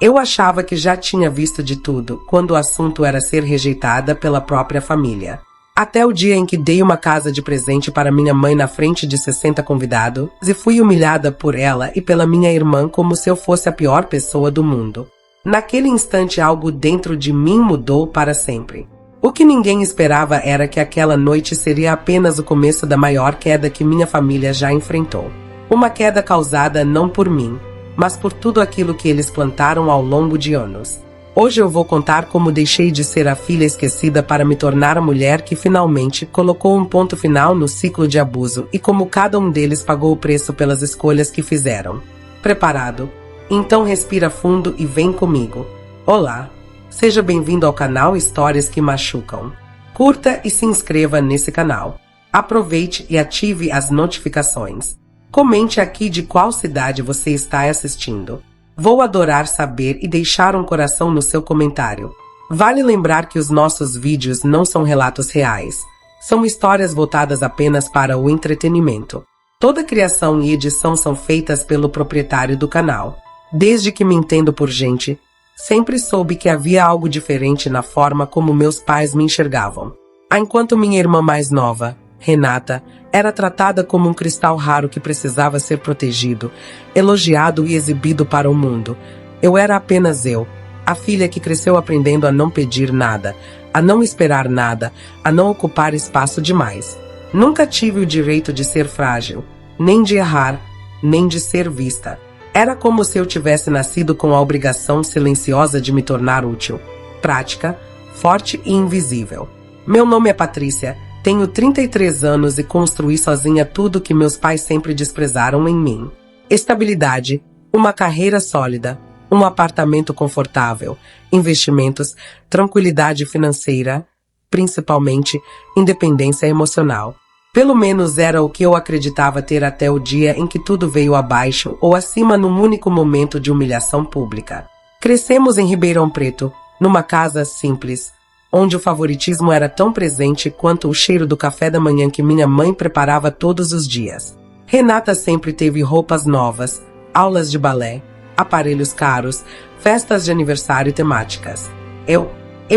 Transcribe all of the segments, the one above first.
Eu achava que já tinha visto de tudo, quando o assunto era ser rejeitada pela própria família. Até o dia em que dei uma casa de presente para minha mãe na frente de 60 convidados e fui humilhada por ela e pela minha irmã como se eu fosse a pior pessoa do mundo. Naquele instante algo dentro de mim mudou para sempre. O que ninguém esperava era que aquela noite seria apenas o começo da maior queda que minha família já enfrentou. Uma queda causada não por mim, mas por tudo aquilo que eles plantaram ao longo de anos. Hoje eu vou contar como deixei de ser a filha esquecida para me tornar a mulher que finalmente colocou um ponto final no ciclo de abuso e como cada um deles pagou o preço pelas escolhas que fizeram. Preparado? Então respira fundo e vem comigo. Olá! Seja bem-vindo ao canal Histórias que Machucam. Curta e se inscreva nesse canal. Aproveite e ative as notificações. Comente aqui de qual cidade você está assistindo. Vou adorar saber e deixar um coração no seu comentário. Vale lembrar que os nossos vídeos não são relatos reais. São histórias voltadas apenas para o entretenimento. Toda criação e edição são feitas pelo proprietário do canal. Desde que me entendo por gente, sempre soube que havia algo diferente na forma como meus pais me enxergavam. Enquanto minha irmã mais nova, Renata, era tratada como um cristal raro que precisava ser protegido, elogiado e exibido para o mundo. Eu era apenas eu, a filha que cresceu aprendendo a não pedir nada, a não esperar nada, a não ocupar espaço demais. Nunca tive o direito de ser frágil, nem de errar, nem de ser vista. Era como se eu tivesse nascido com a obrigação silenciosa de me tornar útil, prática, forte e invisível. Meu nome é Patrícia. Tenho 33 anos e construí sozinha tudo que meus pais sempre desprezaram em mim. Estabilidade, uma carreira sólida, um apartamento confortável, investimentos, tranquilidade financeira, principalmente independência emocional. Pelo menos era o que eu acreditava ter até o dia em que tudo veio abaixo ou acima num único momento de humilhação pública. Crescemos em Ribeirão Preto, numa casa simples, onde o favoritismo era tão presente quanto o cheiro do café da manhã que minha mãe preparava todos os dias. Renata sempre teve roupas novas, aulas de balé, aparelhos caros, festas de aniversário temáticas. Eu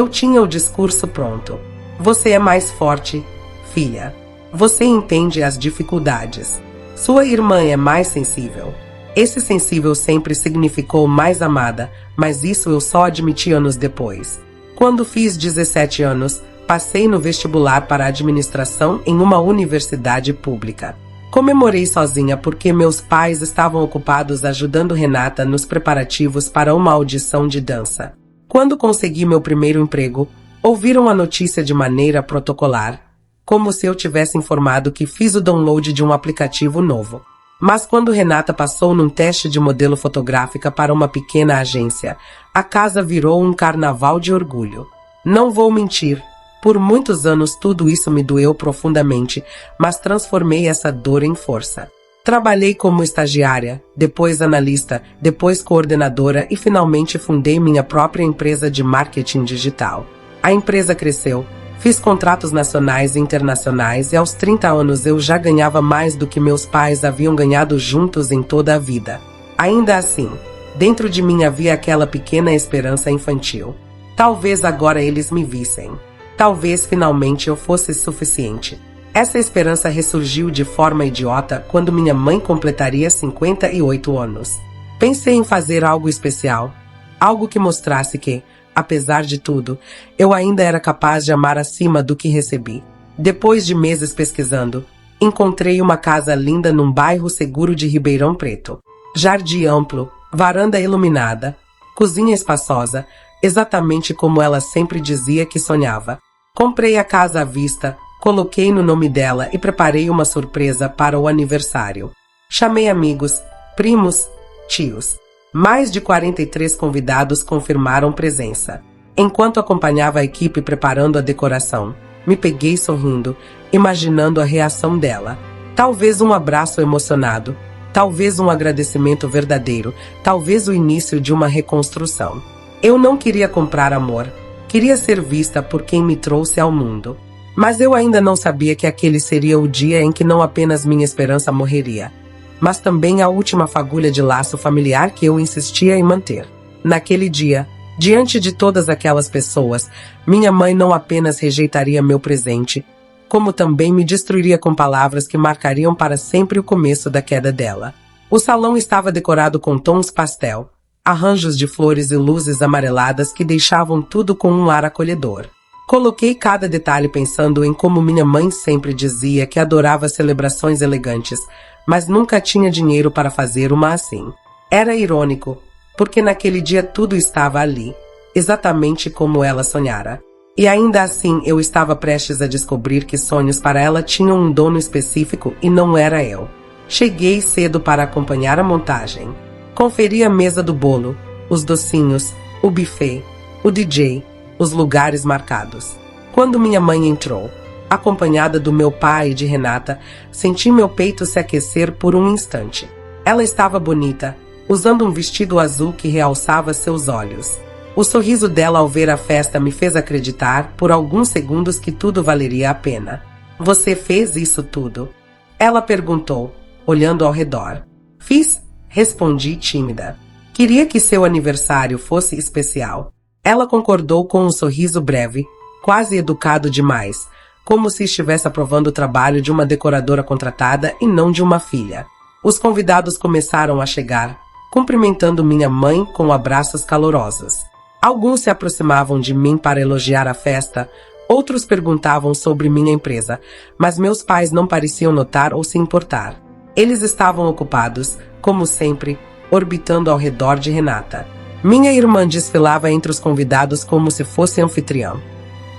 tinha o discurso pronto. Você é mais forte, filha. Você entende as dificuldades. Sua irmã é mais sensível. Esse sensível sempre significou mais amada, mas isso eu só admiti anos depois. Quando fiz 17 anos, passei no vestibular para administração em uma universidade pública. Comemorei sozinha porque meus pais estavam ocupados ajudando Renata nos preparativos para uma audição de dança. Quando consegui meu primeiro emprego, ouviram a notícia de maneira protocolar, como se eu tivesse informado que fiz o download de um aplicativo novo. Mas quando Renata passou num teste de modelo fotográfica para uma pequena agência, a casa virou um carnaval de orgulho. Não vou mentir, por muitos anos tudo isso me doeu profundamente, mas transformei essa dor em força. Trabalhei como estagiária, depois analista, depois coordenadora e finalmente fundei minha própria empresa de marketing digital. A empresa cresceu. Fiz contratos nacionais e internacionais e aos 30 anos eu já ganhava mais do que meus pais haviam ganhado juntos em toda a vida. Ainda assim, dentro de mim havia aquela pequena esperança infantil. Talvez agora eles me vissem. Talvez finalmente eu fosse suficiente. Essa esperança ressurgiu de forma idiota quando minha mãe completaria 58 anos. Pensei em fazer algo especial, algo que mostrasse que, apesar de tudo, eu ainda era capaz de amar acima do que recebi. Depois de meses pesquisando, encontrei uma casa linda num bairro seguro de Ribeirão Preto. Jardim amplo, varanda iluminada, cozinha espaçosa, exatamente como ela sempre dizia que sonhava. Comprei a casa à vista, coloquei no nome dela e preparei uma surpresa para o aniversário. Chamei amigos, primos, tios. Mais de 43 convidados confirmaram presença. Enquanto acompanhava a equipe preparando a decoração, me peguei sorrindo, imaginando a reação dela. Talvez um abraço emocionado, talvez um agradecimento verdadeiro, talvez o início de uma reconstrução. Eu não queria comprar amor, queria ser vista por quem me trouxe ao mundo. Mas eu ainda não sabia que aquele seria o dia em que não apenas minha esperança morreria, mas também a última fagulha de laço familiar que eu insistia em manter. Naquele dia, diante de todas aquelas pessoas, minha mãe não apenas rejeitaria meu presente, como também me destruiria com palavras que marcariam para sempre o começo da queda dela. O salão estava decorado com tons pastel, arranjos de flores e luzes amareladas que deixavam tudo com um ar acolhedor. Coloquei cada detalhe pensando em como minha mãe sempre dizia que adorava celebrações elegantes, mas nunca tinha dinheiro para fazer uma assim. Era irônico, porque naquele dia tudo estava ali, exatamente como ela sonhara. E ainda assim eu estava prestes a descobrir que sonhos para ela tinham um dono específico e não era eu. Cheguei cedo para acompanhar a montagem. Conferi a mesa do bolo, os docinhos, o buffet, o DJ, os lugares marcados. Quando minha mãe entrou, acompanhada do meu pai e de Renata, senti meu peito se aquecer por um instante. Ela estava bonita, usando um vestido azul que realçava seus olhos. O sorriso dela ao ver a festa me fez acreditar por alguns segundos que tudo valeria a pena. Você fez isso tudo? Ela perguntou, olhando ao redor. Fiz, respondi tímida. Queria que seu aniversário fosse especial. Ela concordou com um sorriso breve, quase educado demais, como se estivesse aprovando o trabalho de uma decoradora contratada e não de uma filha. Os convidados começaram a chegar, cumprimentando minha mãe com abraços calorosos. Alguns se aproximavam de mim para elogiar a festa, outros perguntavam sobre minha empresa, mas meus pais não pareciam notar ou se importar. Eles estavam ocupados, como sempre, orbitando ao redor de Renata. Minha irmã desfilava entre os convidados como se fosse anfitriã,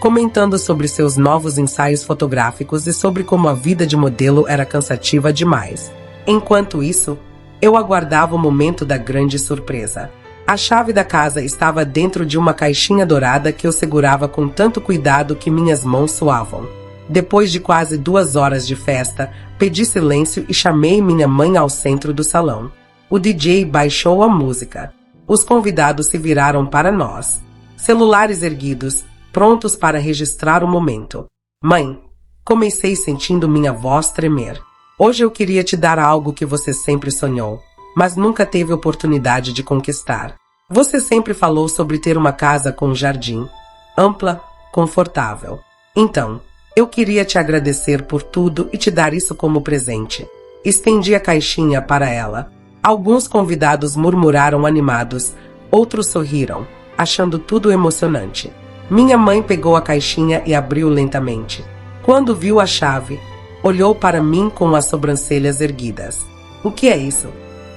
comentando sobre seus novos ensaios fotográficos e sobre como a vida de modelo era cansativa demais. Enquanto isso, eu aguardava o momento da grande surpresa. A chave da casa estava dentro de uma caixinha dourada que eu segurava com tanto cuidado que minhas mãos suavam. Depois de quase 2 horas de festa, pedi silêncio e chamei minha mãe ao centro do salão. O DJ baixou a música. Os convidados se viraram para nós, celulares erguidos, prontos para registrar o momento. Mãe, comecei sentindo minha voz tremer. Hoje eu queria te dar algo que você sempre sonhou, mas nunca teve oportunidade de conquistar. Você sempre falou sobre ter uma casa com jardim, ampla, confortável. Então, eu queria te agradecer por tudo e te dar isso como presente. Estendi a caixinha para ela. Alguns convidados murmuraram animados, outros sorriram, achando tudo emocionante. Minha mãe pegou a caixinha e abriu lentamente. Quando viu a chave, olhou para mim com as sobrancelhas erguidas. O que é isso?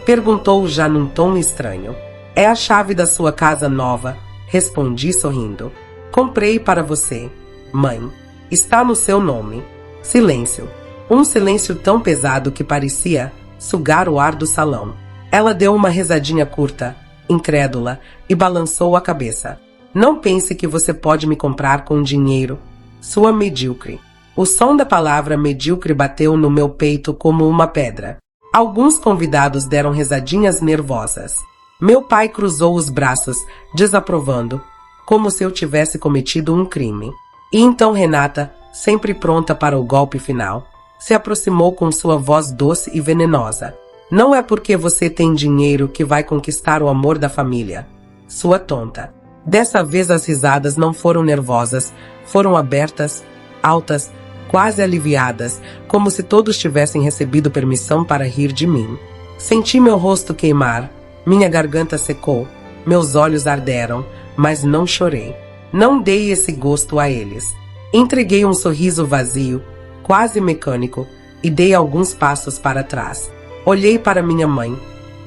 Perguntou já num tom estranho. É a chave da sua casa nova, respondi sorrindo. Comprei para você, mãe. Está no seu nome. Silêncio. Um silêncio tão pesado que parecia sugar o ar do salão. Ela deu uma risadinha curta, incrédula, e balançou a cabeça. Não pense que você pode me comprar com dinheiro, sua medíocre. O som da palavra medíocre bateu no meu peito como uma pedra. Alguns convidados deram risadinhas nervosas. Meu pai cruzou os braços, desaprovando, como se eu tivesse cometido um crime. E então Renata, sempre pronta para o golpe final, se aproximou com sua voz doce e venenosa. Não é porque você tem dinheiro que vai conquistar o amor da família, sua tonta. Dessa vez as risadas não foram nervosas, foram abertas, altas, quase aliviadas, como se todos tivessem recebido permissão para rir de mim. Senti meu rosto queimar, minha garganta secou, meus olhos arderam, mas não chorei. Não dei esse gosto a eles. Entreguei um sorriso vazio, quase mecânico, e dei alguns passos para trás. Olhei para minha mãe,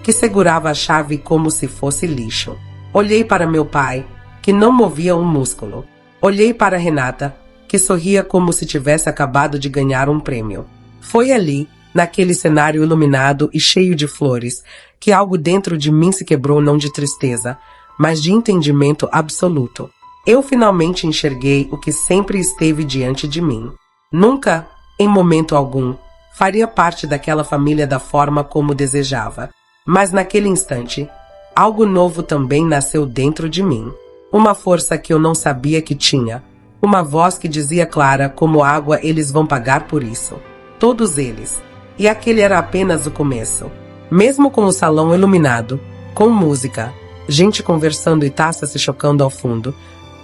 que segurava a chave como se fosse lixo. Olhei para meu pai, que não movia um músculo. Olhei para Renata, que sorria como se tivesse acabado de ganhar um prêmio. Foi ali, naquele cenário iluminado e cheio de flores, que algo dentro de mim se quebrou não de tristeza, mas de entendimento absoluto. Eu finalmente enxerguei o que sempre esteve diante de mim. Nunca, em momento algum, faria parte daquela família da forma como desejava. Mas naquele instante, algo novo também nasceu dentro de mim. Uma força que eu não sabia que tinha. Uma voz que dizia clara como água: eles vão pagar por isso. Todos eles. E aquele era apenas o começo. Mesmo com o salão iluminado, com música, gente conversando e taças se chocando ao fundo.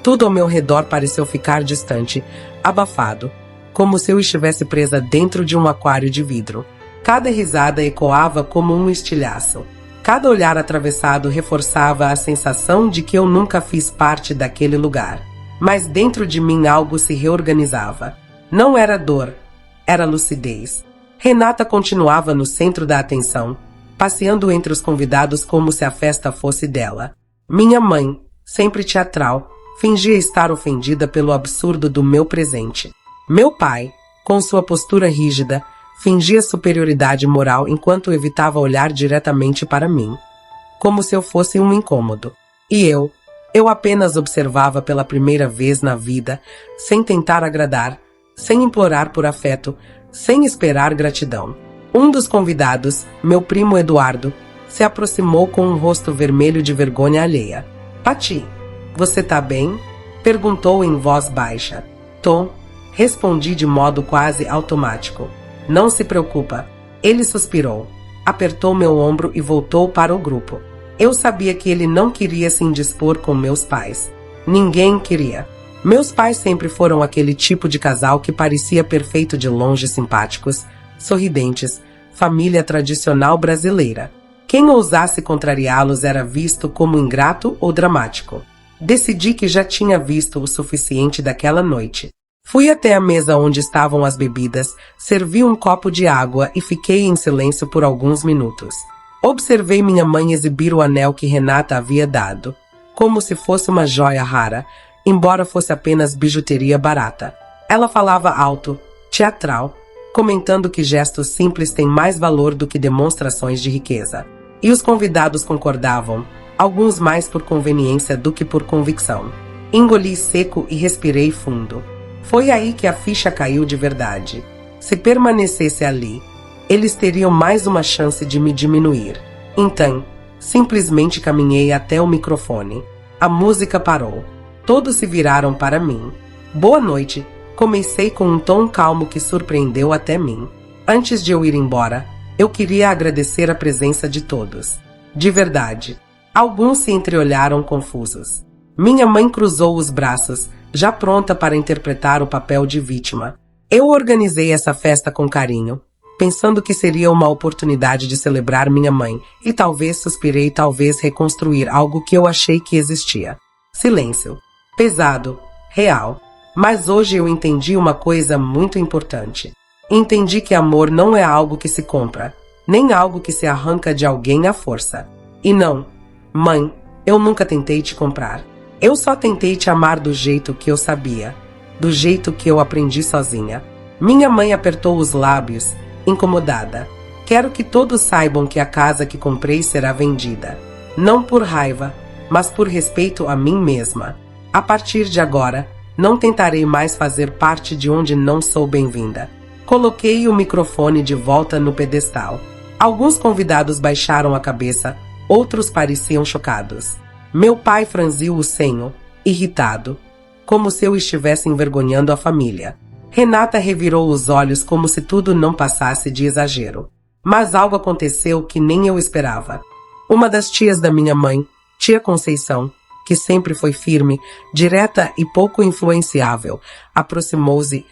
Tudo ao meu redor pareceu ficar distante, abafado, como se eu estivesse presa dentro de um aquário de vidro. Cada risada ecoava como um estilhaço. Cada olhar atravessado reforçava a sensação de que eu nunca fiz parte daquele lugar. Mas dentro de mim algo se reorganizava. Não era dor, era lucidez. Renata continuava no centro da atenção, passeando entre os convidados como se a festa fosse dela. Minha mãe, sempre teatral, fingia estar ofendida pelo absurdo do meu presente. Meu pai, com sua postura rígida, fingia superioridade moral enquanto evitava olhar diretamente para mim, como se eu fosse um incômodo. E eu apenas observava pela primeira vez na vida, sem tentar agradar, sem implorar por afeto, sem esperar gratidão. Um dos convidados, meu primo Eduardo, se aproximou com um rosto vermelho de vergonha alheia. Pati, você tá bem? Perguntou em voz baixa. Tô, respondi de modo quase automático. Não se preocupa. Ele suspirou, apertou meu ombro e voltou para o grupo. Eu sabia que ele não queria se indispor com meus pais. Ninguém queria. Meus pais sempre foram aquele tipo de casal que parecia perfeito de longe, simpáticos, sorridentes, família tradicional brasileira. Quem ousasse contrariá-los era visto como ingrato ou dramático. Decidi que já tinha visto o suficiente daquela noite. Fui até a mesa onde estavam as bebidas, servi um copo de água e fiquei em silêncio por alguns minutos. Observei minha mãe exibir o anel que Renata havia dado, como se fosse uma joia rara, embora fosse apenas bijuteria barata. Ela falava alto, teatral, comentando que gestos simples têm mais valor do que demonstrações de riqueza. E os convidados concordavam, alguns mais por conveniência do que por convicção. Engoli seco e respirei fundo. Foi aí que a ficha caiu de verdade. Se permanecesse ali, eles teriam mais uma chance de me diminuir. Então, simplesmente caminhei até o microfone. A música parou. Todos se viraram para mim. Boa noite, comecei com um tom calmo que surpreendeu até mim. Antes de eu ir embora, eu queria agradecer a presença de todos. De verdade. Alguns se entreolharam confusos. Minha mãe cruzou os braços, já pronta para interpretar o papel de vítima. Eu organizei essa festa com carinho, pensando que seria uma oportunidade de celebrar minha mãe, e talvez suspirei, talvez reconstruir algo que eu achei que existia. Silêncio. Pesado. Real. Mas hoje eu entendi uma coisa muito importante. Entendi que amor não é algo que se compra, nem algo que se arranca de alguém à força. E não, mãe, eu nunca tentei te comprar. Eu só tentei te amar do jeito que eu sabia, do jeito que eu aprendi sozinha. Minha mãe apertou os lábios, incomodada. Quero que todos saibam que a casa que comprei será vendida. Não por raiva, mas por respeito a mim mesma. A partir de agora, não tentarei mais fazer parte de onde não sou bem-vinda. Coloquei o microfone de volta no pedestal. Alguns convidados baixaram a cabeça, outros pareciam chocados. Meu pai franziu o senho, irritado, como se eu estivesse envergonhando a família. Renata revirou os olhos como se tudo não passasse de exagero. Mas algo aconteceu que nem eu esperava. Uma das tias da minha mãe, tia Conceição, que sempre foi firme, direta e pouco influenciável, aproximou-se,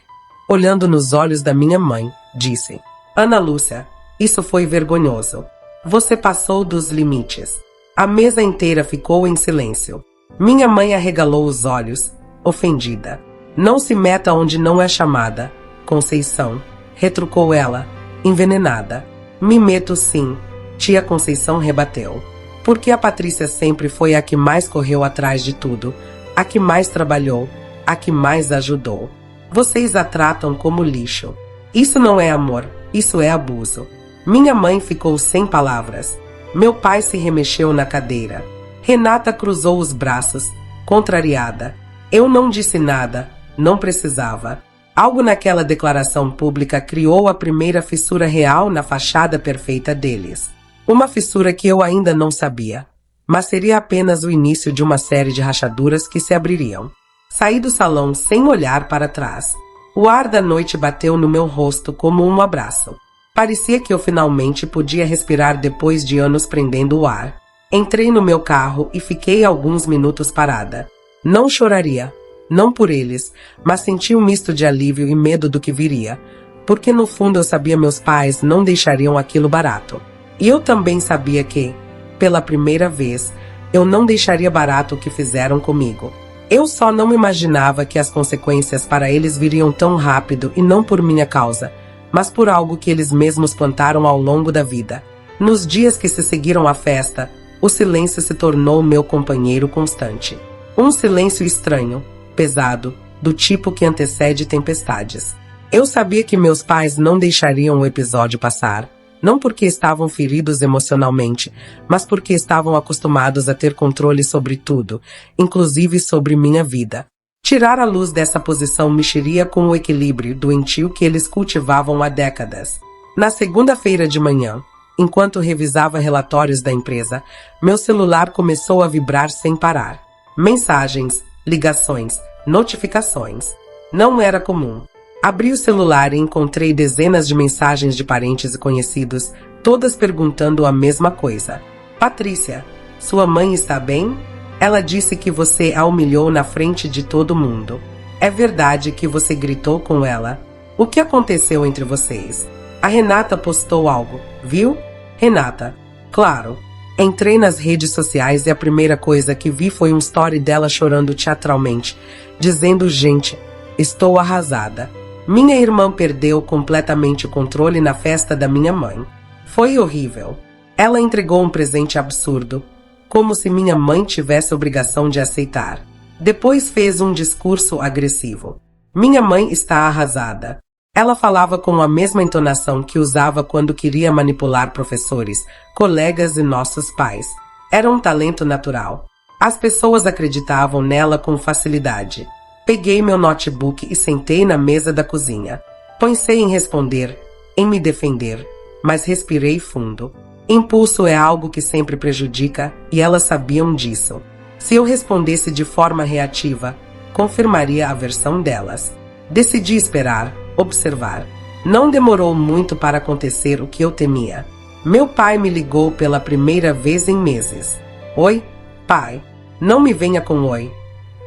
olhando nos olhos da minha mãe, disse: Ana Lúcia, isso foi vergonhoso. Você passou dos limites. A mesa inteira ficou em silêncio. Minha mãe arregalou os olhos, ofendida. Não se meta onde não é chamada, Conceição, retrucou ela, envenenada. Me meto sim, tia Conceição rebateu. Porque a Patrícia sempre foi a que mais correu atrás de tudo, a que mais trabalhou, a que mais ajudou. Vocês a tratam como lixo. Isso não é amor, isso é abuso. Minha mãe ficou sem palavras. Meu pai se remexeu na cadeira. Renata cruzou os braços, contrariada. Eu não disse nada, não precisava. Algo naquela declaração pública criou a primeira fissura real na fachada perfeita deles. Uma fissura que eu ainda não sabia, mas seria apenas o início de uma série de rachaduras que se abririam. Saí do salão sem olhar para trás. O ar da noite bateu no meu rosto como um abraço. Parecia que eu finalmente podia respirar depois de anos prendendo o ar. Entrei no meu carro e fiquei alguns minutos parada. Não choraria, não por eles, mas senti um misto de alívio e medo do que viria, porque no fundo eu sabia meus pais não deixariam aquilo barato. E eu também sabia que, pela primeira vez, eu não deixaria barato o que fizeram comigo. Eu só não imaginava que as consequências para eles viriam tão rápido e não por minha causa, mas por algo que eles mesmos plantaram ao longo da vida. Nos dias que se seguiram à festa, o silêncio se tornou meu companheiro constante. Um silêncio estranho, pesado, do tipo que antecede tempestades. Eu sabia que meus pais não deixariam o episódio passar, não porque estavam feridos emocionalmente, mas porque estavam acostumados a ter controle sobre tudo, inclusive sobre minha vida. Tirar a luz dessa posição mexeria com o equilíbrio doentio que eles cultivavam há décadas. Na segunda-feira de manhã, enquanto revisava relatórios da empresa, meu celular começou a vibrar sem parar. Mensagens, ligações, notificações. Não era comum. Abri o celular e encontrei dezenas de mensagens de parentes e conhecidos, todas perguntando a mesma coisa. Patrícia, sua mãe está bem? Ela disse que você a humilhou na frente de todo mundo. É verdade que você gritou com ela? O que aconteceu entre vocês? A Renata postou algo, viu? Renata, claro. Entrei nas redes sociais e a primeira coisa que vi foi um story dela chorando teatralmente, dizendo: gente, estou arrasada. Minha irmã perdeu completamente o controle na festa da minha mãe. Foi horrível. Ela entregou um presente absurdo, como se minha mãe tivesse obrigação de aceitar. Depois fez um discurso agressivo. Minha mãe está arrasada. Ela falava com a mesma entonação que usava quando queria manipular professores, colegas e nossos pais. Era um talento natural. As pessoas acreditavam nela com facilidade. Peguei meu notebook e sentei na mesa da cozinha. Pensei em responder, em me defender, mas respirei fundo. Impulso é algo que sempre prejudica e elas sabiam disso. Se eu respondesse de forma reativa, confirmaria a versão delas. Decidi esperar, observar. Não demorou muito para acontecer o que eu temia. Meu pai me ligou pela primeira vez em meses. Oi, pai. Não me venha com oi.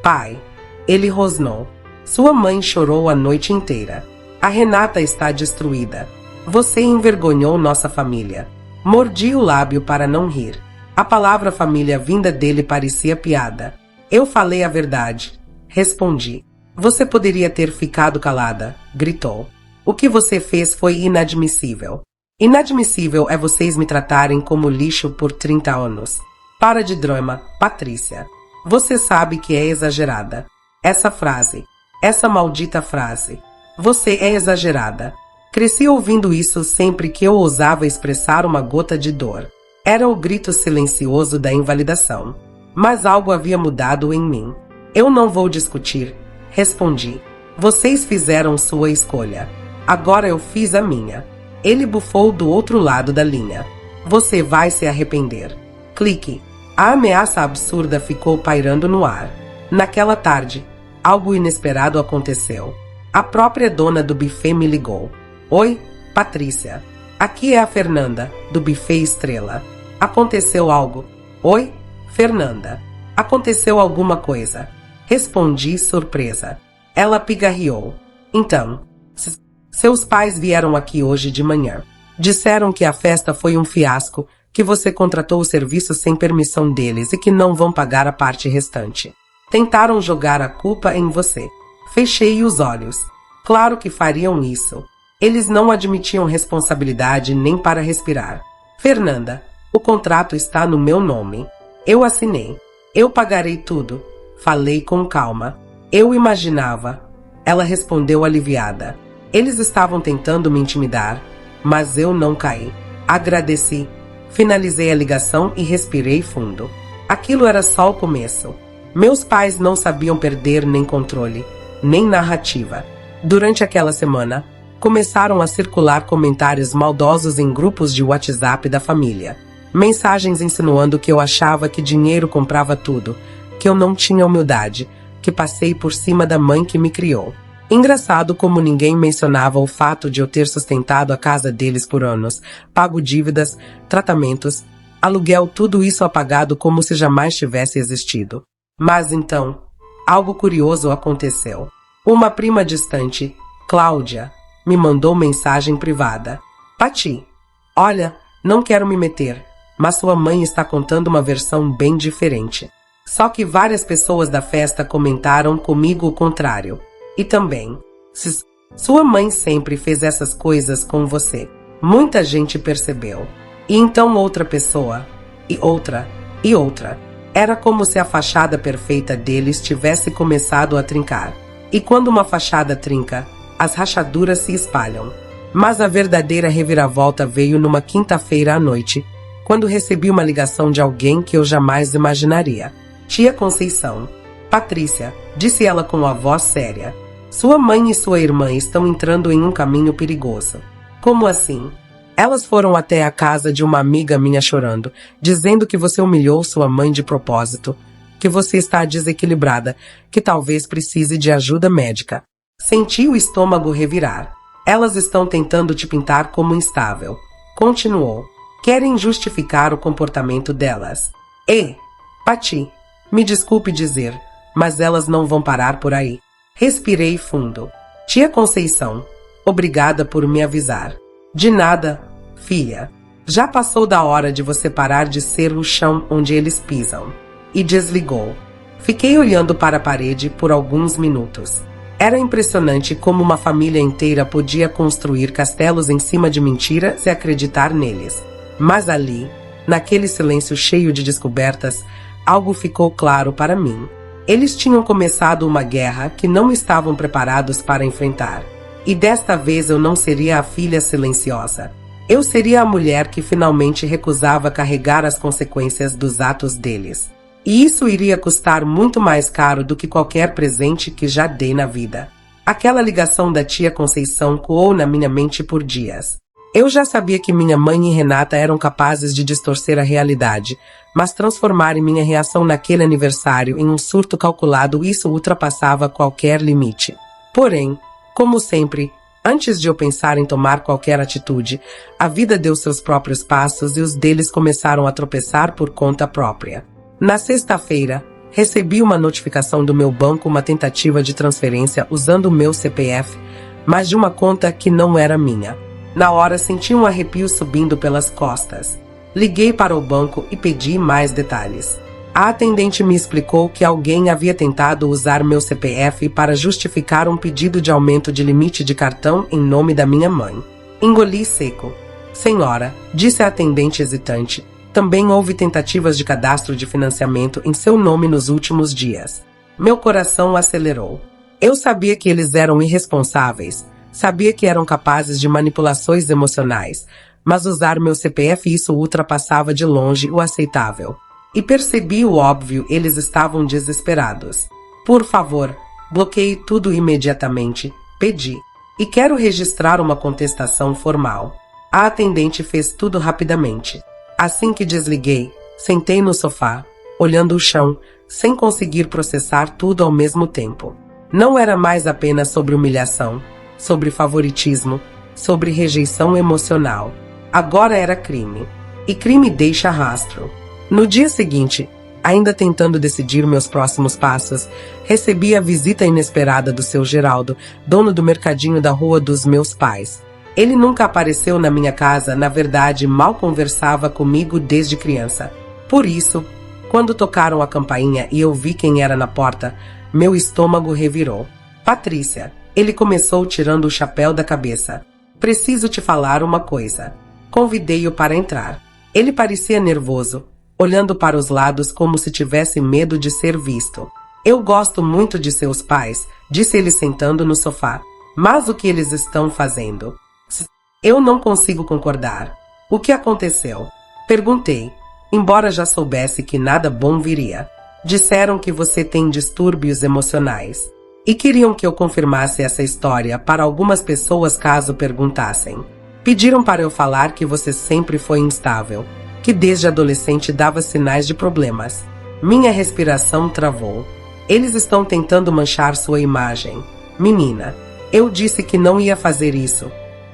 Pai. Ele rosnou. Sua mãe chorou a noite inteira. A Renata está destruída. Você envergonhou nossa família. Mordi o lábio para não rir. A palavra família vinda dele parecia piada. Eu falei a verdade. Respondi. Você poderia ter ficado calada, gritou. O que você fez foi inadmissível. Inadmissível é vocês me tratarem como lixo por 30 anos. Para de drama, Patrícia. Você sabe que é exagerada. Essa frase. Essa maldita frase. Você é exagerada. Cresci ouvindo isso sempre que eu ousava expressar uma gota de dor. Era o grito silencioso da invalidação. Mas algo havia mudado em mim. Eu não vou discutir. Respondi. Vocês fizeram sua escolha. Agora eu fiz a minha. Ele bufou do outro lado da linha. Você vai se arrepender. Clique. A ameaça absurda ficou pairando no ar. Naquela tarde, algo inesperado aconteceu. A própria dona do buffet me ligou. Oi, Patrícia. Aqui é a Fernanda, do buffet Estrela. Aconteceu algo? Oi, Fernanda. Aconteceu alguma coisa? Respondi surpresa. Ela pigarreou. Então, seus pais vieram aqui hoje de manhã. Disseram que a festa foi um fiasco, que você contratou o serviço sem permissão deles e que não vão pagar a parte restante. Tentaram jogar a culpa em você. Fechei os olhos. Claro que fariam isso. Eles não admitiam responsabilidade nem para respirar. Fernanda, o contrato está no meu nome. Eu assinei. Eu pagarei tudo. Falei com calma. Eu imaginava. Ela respondeu aliviada. Eles estavam tentando me intimidar, mas eu não caí. Agradeci. Finalizei a ligação e respirei fundo. Aquilo era só o começo. Meus pais não sabiam perder nem controle, nem narrativa. Durante aquela semana, começaram a circular comentários maldosos em grupos de WhatsApp da família. Mensagens insinuando que eu achava que dinheiro comprava tudo, que eu não tinha humildade, que passei por cima da mãe que me criou. Engraçado como ninguém mencionava o fato de eu ter sustentado a casa deles por anos, pago dívidas, tratamentos, Aluguel, tudo isso apagado como se jamais tivesse existido. Mas então, algo curioso aconteceu. Uma prima distante, Cláudia, me mandou mensagem privada. Pati, olha, não quero me meter, mas sua mãe está contando uma versão bem diferente. Só que várias pessoas da festa comentaram comigo o contrário. E também, sua mãe sempre fez essas coisas com você. Muita gente percebeu. E então outra pessoa, e outra, e outra. Era como se a fachada perfeita deles tivesse começado a trincar. E quando uma fachada trinca, as rachaduras se espalham. Mas a verdadeira reviravolta veio numa quinta-feira à noite, quando recebi uma ligação de alguém que eu jamais imaginaria. Tia Conceição. Patrícia, disse ela com a voz séria. Sua mãe e sua irmã estão entrando em um caminho perigoso. Como assim? Elas foram até a casa de uma amiga minha chorando, dizendo que você humilhou sua mãe de propósito, que você está desequilibrada, que talvez precise de ajuda médica. Senti o estômago revirar. Elas estão tentando te pintar como instável. Continuou. Querem justificar o comportamento delas. Pati, me desculpe dizer, mas elas não vão parar por aí. Respirei fundo. Tia Conceição, obrigada por me avisar. De nada, filha. Já passou da hora de você parar de ser o chão onde eles pisam. E desligou. Fiquei olhando para a parede por alguns minutos. Era impressionante como uma família inteira podia construir castelos em cima de mentiras e acreditar neles. Mas ali, naquele silêncio cheio de descobertas, algo ficou claro para mim. Eles tinham começado uma guerra que não estavam preparados para enfrentar. E desta vez eu não seria a filha silenciosa. Eu seria a mulher que finalmente recusava carregar as consequências dos atos deles. E isso iria custar muito mais caro do que qualquer presente que já dei na vida. Aquela ligação da tia Conceição coou na minha mente por dias. Eu já sabia que minha mãe e Renata eram capazes de distorcer a realidade, mas transformar minha reação naquele aniversário em um surto calculado, isso ultrapassava qualquer limite. Porém, como sempre, antes de eu pensar em tomar qualquer atitude, a vida deu seus próprios passos e os deles começaram a tropeçar por conta própria. Na sexta-feira, recebi uma notificação do meu banco, uma tentativa de transferência usando o meu CPF, mas de uma conta que não era minha. Na hora senti um arrepio subindo pelas costas. Liguei para o banco e pedi mais detalhes. A atendente me explicou que alguém havia tentado usar meu CPF para justificar um pedido de aumento de limite de cartão em nome da minha mãe. Engoli seco. Senhora, disse a atendente hesitante, também houve tentativas de cadastro de financiamento em seu nome nos últimos dias. Meu coração acelerou. Eu sabia que eles eram irresponsáveis, sabia que eram capazes de manipulações emocionais, mas usar meu CPF, isso ultrapassava de longe o aceitável. E percebi o óbvio, eles estavam desesperados. Por favor, bloqueie tudo imediatamente, pedi. E quero registrar uma contestação formal. A atendente fez tudo rapidamente. Assim que desliguei, sentei no sofá, olhando o chão, sem conseguir processar tudo ao mesmo tempo. Não era mais apenas sobre humilhação, sobre favoritismo, sobre rejeição emocional. Agora era crime. E crime deixa rastro. No dia seguinte, ainda tentando decidir meus próximos passos, recebi a visita inesperada do seu Geraldo, dono do mercadinho da rua dos meus pais. Ele nunca apareceu na minha casa, na verdade, mal conversava comigo desde criança. Por isso, quando tocaram a campainha e eu vi quem era na porta, meu estômago revirou. Patrícia, ele começou tirando o chapéu da cabeça. Preciso te falar uma coisa. Convidei-o para entrar. Ele parecia nervoso, olhando para os lados como se tivesse medo de ser visto. Eu gosto muito de seus pais, disse ele sentando no sofá. Mas o que eles estão fazendo? Eu não consigo concordar. O que aconteceu? Perguntei, embora já soubesse que nada bom viria. Disseram que você tem distúrbios emocionais. E queriam que eu confirmasse essa história para algumas pessoas caso perguntassem. Pediram para eu falar que você sempre foi instável, que desde adolescente dava sinais de problemas. Minha respiração travou. Eles estão tentando manchar sua imagem. Menina, eu disse que não ia fazer isso.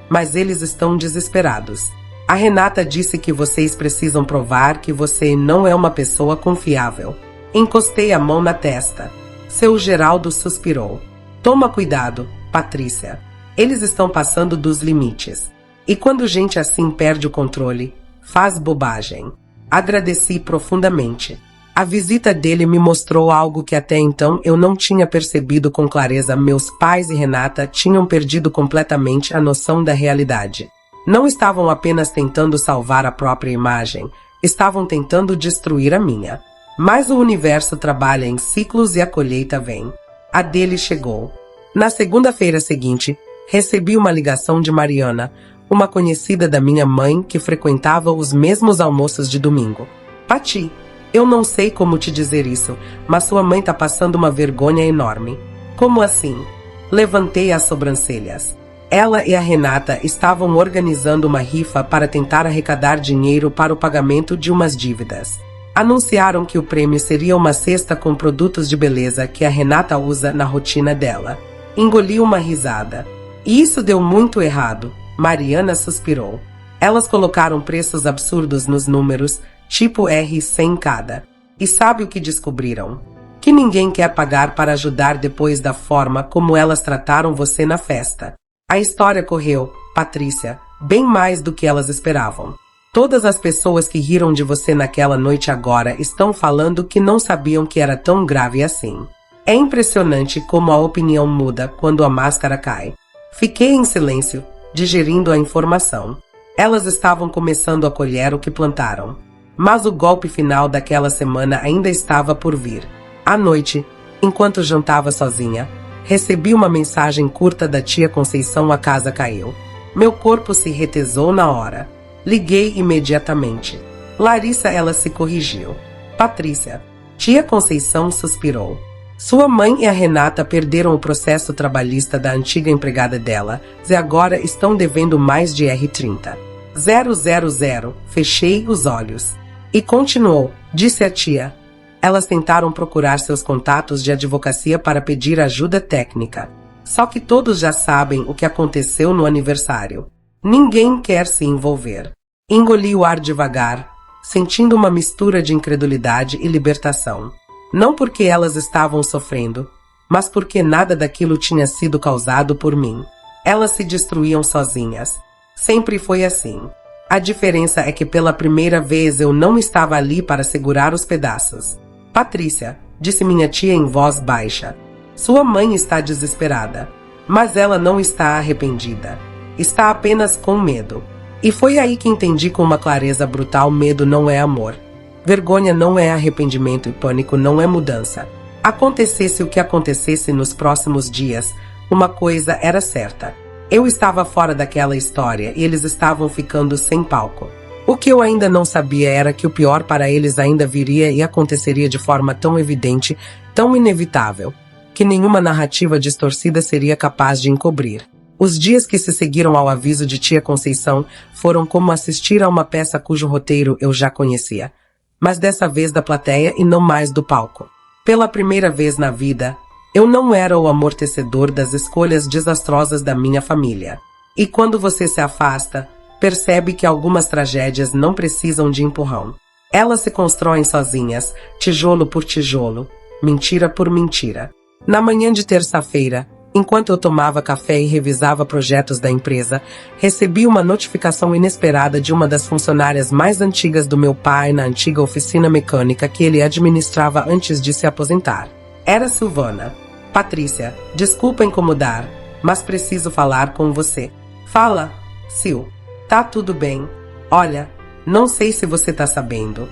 Mas eles estão desesperados. A Renata disse que vocês precisam provar que você não é uma pessoa confiável. Encostei a mão na testa. Seu Geraldo suspirou. Toma cuidado, Patrícia. Eles estão passando dos limites. E quando gente assim perde o controle, faz bobagem. Agradeci profundamente. A visita dele me mostrou algo que até então eu não tinha percebido com clareza. Meus pais e Renata tinham perdido completamente a noção da realidade. Não estavam apenas tentando salvar a própria imagem, estavam tentando destruir a minha. Mas o universo trabalha em ciclos e a colheita vem. A dele chegou. Na segunda-feira seguinte, recebi uma ligação de Mariana, uma conhecida da minha mãe que frequentava os mesmos almoços de domingo. Pati, eu não sei como te dizer isso, mas sua mãe tá passando uma vergonha enorme. Como assim? Levantei as sobrancelhas. Ela e a Renata estavam organizando uma rifa para tentar arrecadar dinheiro para o pagamento de umas dívidas. Anunciaram que o prêmio seria uma cesta com produtos de beleza que a Renata usa na rotina dela. Engoli uma risada. E isso deu muito errado. Mariana suspirou. Elas colocaram preços absurdos nos números, tipo R$100 cada. E sabe o que descobriram? Que ninguém quer pagar para ajudar depois da forma como elas trataram você na festa. A história correu, Patrícia, bem mais do que elas esperavam. Todas as pessoas que riram de você naquela noite agora estão falando que não sabiam que era tão grave assim. É impressionante como a opinião muda quando a máscara cai. Fiquei em silêncio, digerindo a informação. Elas estavam começando a colher o que plantaram. Mas o golpe final daquela semana ainda estava por vir. À noite, enquanto jantava sozinha, recebi uma mensagem curta da tia Conceição. A casa caiu. Meu corpo se retesou na hora. Liguei imediatamente. Larissa, ela se corrigiu. Patrícia. Tia Conceição suspirou. Sua mãe e a Renata perderam o processo trabalhista da antiga empregada dela e agora estão devendo mais de R$30. 000. Fechei os olhos. E continuou, disse a tia. Elas tentaram procurar seus contatos de advocacia para pedir ajuda técnica. Só que todos já sabem o que aconteceu no aniversário. Ninguém quer se envolver. Engoli o ar devagar, sentindo uma mistura de incredulidade e libertação. Não porque elas estavam sofrendo, mas porque nada daquilo tinha sido causado por mim. Elas se destruíam sozinhas. Sempre foi assim. A diferença é que pela primeira vez eu não estava ali para segurar os pedaços. Patrícia, disse minha tia em voz baixa. Sua mãe está desesperada, mas ela não está arrependida. Está apenas com medo. E foi aí que entendi com uma clareza brutal: medo não é amor. Vergonha não é arrependimento e pânico não é mudança. Acontecesse o que acontecesse nos próximos dias, uma coisa era certa. Eu estava fora daquela história e eles estavam ficando sem palco. O que eu ainda não sabia era que o pior para eles ainda viria e aconteceria de forma tão evidente, tão inevitável, que nenhuma narrativa distorcida seria capaz de encobrir. Os dias que se seguiram ao aviso de tia Conceição foram como assistir a uma peça cujo roteiro eu já conhecia, mas dessa vez da plateia e não mais do palco. Pela primeira vez na vida, eu não era o amortecedor das escolhas desastrosas da minha família. E quando você se afasta, percebe que algumas tragédias não precisam de empurrão. Elas se constroem sozinhas, tijolo por tijolo, mentira por mentira. Na manhã de terça-feira, enquanto eu tomava café e revisava projetos da empresa, recebi uma notificação inesperada de uma das funcionárias mais antigas do meu pai na antiga oficina mecânica que ele administrava antes de se aposentar. Era Silvana. Patrícia, desculpa incomodar, mas preciso falar com você. Fala, Sil. Tá tudo bem. Olha, não sei se você tá sabendo.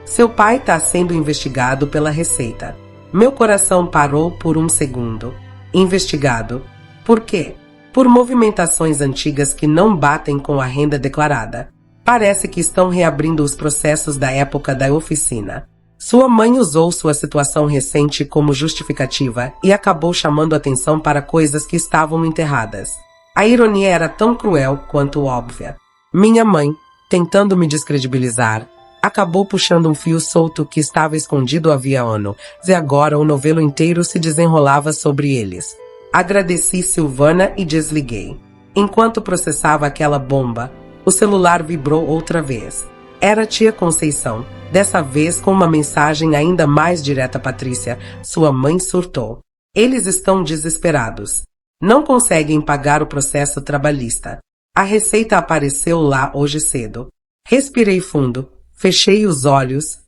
Seu pai tá sendo investigado pela Receita. Meu coração parou por um segundo. Investigado. Por quê? Por movimentações antigas que não batem com a renda declarada. Parece que estão reabrindo os processos da época da oficina. Sua mãe usou sua situação recente como justificativa e acabou chamando atenção para coisas que estavam enterradas. A ironia era tão cruel quanto óbvia. Minha mãe, tentando me descredibilizar, acabou puxando um fio solto que estava escondido havia anos, e agora o novelo inteiro se desenrolava sobre eles. Agradeci Silvana e desliguei. Enquanto processava aquela bomba, O celular vibrou outra vez. Era a tia Conceição, dessa vez com uma mensagem ainda mais direta. Patrícia, sua mãe surtou. Eles estão desesperados. Não conseguem pagar o processo trabalhista. A receita apareceu lá hoje cedo. Respirei fundo, fechei os olhos.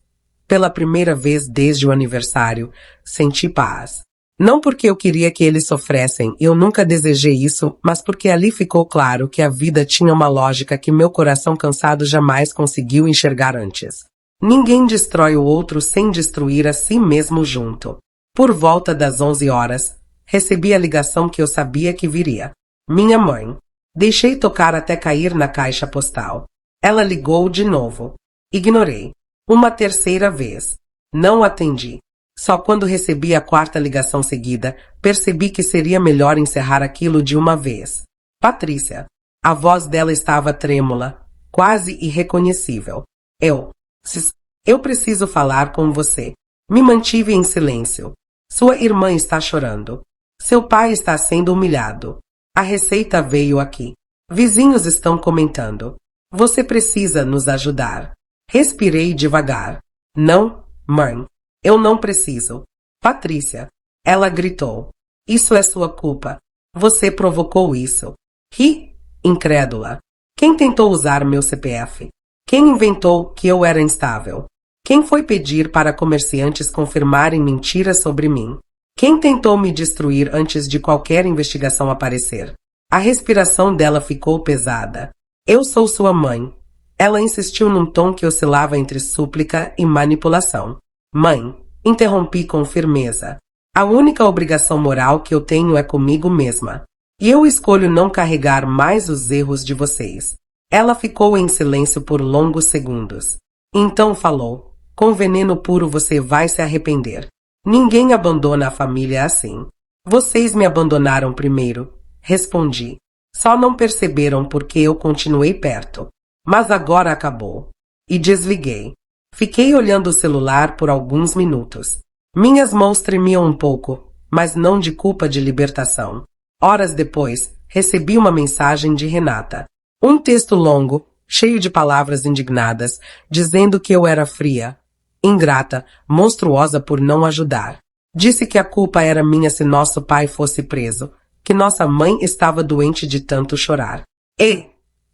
Pela primeira vez desde o aniversário, senti paz. Não porque eu queria que eles sofressem, eu nunca desejei isso, mas porque ali ficou claro que a vida tinha uma lógica que meu coração cansado jamais conseguiu enxergar antes. Ninguém destrói o outro sem destruir a si mesmo junto. Por volta das 11 horas, recebi a ligação que eu sabia que viria. Minha mãe. Deixei tocar até cair na caixa postal. Ela ligou de novo. Ignorei. Uma terceira vez. Não atendi. Só quando recebi a quarta ligação seguida, percebi que seria melhor encerrar aquilo de uma vez. Patrícia. A voz dela estava trêmula, quase irreconhecível. Eu preciso falar com você. Me mantive em silêncio. Sua irmã está chorando. Seu pai está sendo humilhado. A receita veio aqui. Vizinhos estão comentando. Você precisa nos ajudar. Respirei devagar. Não, mãe. Eu não preciso. Patrícia. Ela gritou. Isso é sua culpa. Você provocou isso. Ri, incrédula. Quem tentou usar meu CPF? Quem inventou que eu era instável? Quem foi pedir para comerciantes confirmarem mentiras sobre mim? Quem tentou me destruir antes de qualquer investigação aparecer? A respiração dela ficou pesada. Eu sou sua mãe. Ela insistiu num tom que oscilava entre súplica e manipulação. Mãe, interrompi com firmeza. A única obrigação moral que eu tenho é comigo mesma. E eu escolho não carregar mais os erros de vocês. Ela ficou em silêncio por longos segundos. Então falou. Com veneno puro você vai se arrepender. Ninguém abandona a família assim. Vocês me abandonaram primeiro. Respondi. Só não perceberam porque eu continuei perto. Mas agora acabou. E desliguei. Fiquei olhando o celular por alguns minutos. Minhas mãos tremiam um pouco, mas não de culpa de libertação. Horas depois, recebi uma mensagem de Renata. Um texto longo, cheio de palavras indignadas, dizendo que eu era fria, ingrata, monstruosa por não ajudar. Disse que a culpa era minha se nosso pai fosse preso, que nossa mãe estava doente de tanto chorar. E,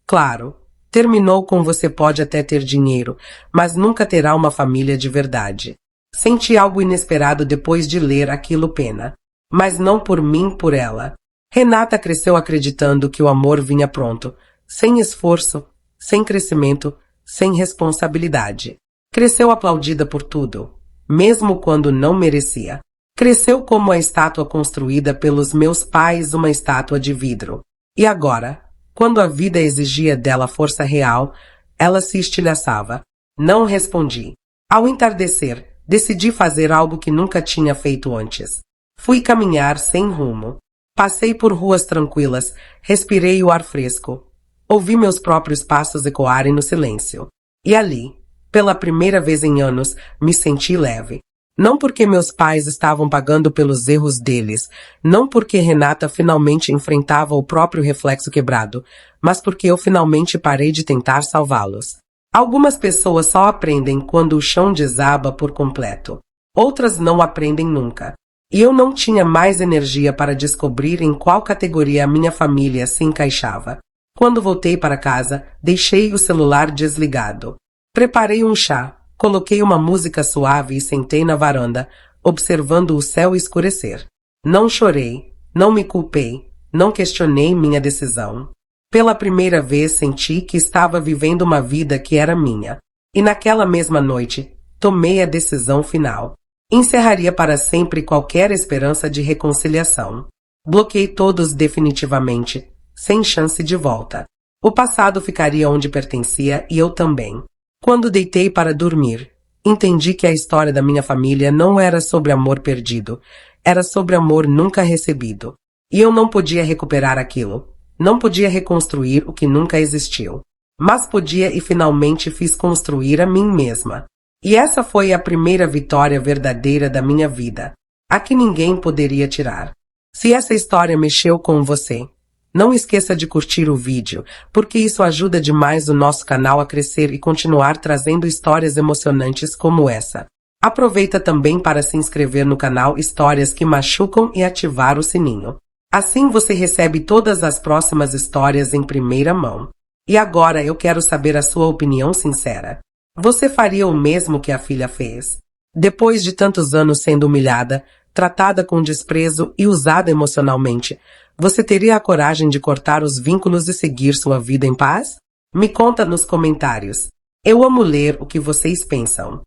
claro, terminou com você pode até ter dinheiro, mas nunca terá uma família de verdade. Senti algo inesperado depois de ler aquilo pena. Mas não por mim, por ela. Renata cresceu acreditando que o amor vinha pronto, sem esforço, sem crescimento, sem responsabilidade. Cresceu aplaudida por tudo, mesmo quando não merecia. Cresceu como a estátua construída pelos meus pais, uma estátua de vidro. E agora, quando a vida exigia dela força real, ela se estilhaçava. Não respondi. Ao entardecer, decidi fazer algo que nunca tinha feito antes. Fui caminhar sem rumo. Passei por ruas tranquilas, respirei o ar fresco. Ouvi meus próprios passos ecoarem no silêncio. E ali, pela primeira vez em anos, me senti leve. Não porque meus pais estavam pagando pelos erros deles, não porque Renata finalmente enfrentava o próprio reflexo quebrado, mas porque eu finalmente parei de tentar salvá-los. Algumas pessoas só aprendem quando o chão desaba por completo. Outras não aprendem nunca. E eu não tinha mais energia para descobrir em qual categoria a minha família se encaixava. Quando voltei para casa, deixei o celular desligado. Preparei um chá, coloquei uma música suave e sentei na varanda, observando o céu escurecer. Não chorei, não me culpei, não questionei minha decisão. Pela primeira vez senti que estava vivendo uma vida que era minha. E naquela mesma noite, tomei a decisão final. Encerraria para sempre qualquer esperança de reconciliação. Bloqueei todos definitivamente, sem chance de volta. O passado ficaria onde pertencia e eu também. Quando deitei para dormir, entendi que a história da minha família não era sobre amor perdido, era sobre amor nunca recebido. E eu não podia recuperar aquilo, não podia reconstruir o que nunca existiu. Mas podia e finalmente fiz construir a mim mesma. E essa foi a primeira vitória verdadeira da minha vida, a que ninguém poderia tirar. Se essa história mexeu com você, Não esqueça de curtir o vídeo, porque isso ajuda demais o nosso canal a crescer e continuar trazendo histórias emocionantes como essa. Aproveita também para se inscrever no canal Histórias que Machucam e ativar o sininho. Assim você recebe todas as próximas histórias em primeira mão. E agora eu quero saber a sua opinião sincera. Você faria o mesmo que a filha fez? Depois de tantos anos sendo humilhada, tratada com desprezo e usada emocionalmente, você teria a coragem de cortar os vínculos e seguir sua vida em paz? Me conta nos comentários. Eu amo ler o que vocês pensam.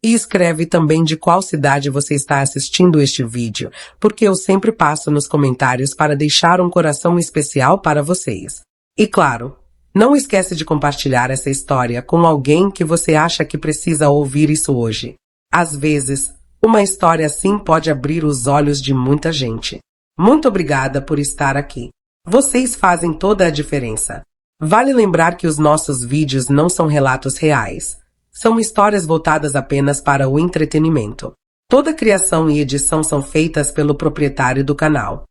E escreve também de qual cidade você está assistindo este vídeo, porque eu sempre passo nos comentários para deixar um coração especial para vocês. E claro, não esquece de compartilhar essa história com alguém que você acha que precisa ouvir isso hoje. Às vezes, uma história assim pode abrir os olhos de muita gente. Muito obrigada por estar aqui. Vocês fazem toda a diferença. Vale lembrar que os nossos vídeos não são relatos reais. São histórias voltadas apenas para o entretenimento. Toda criação e edição são feitas pelo proprietário do canal.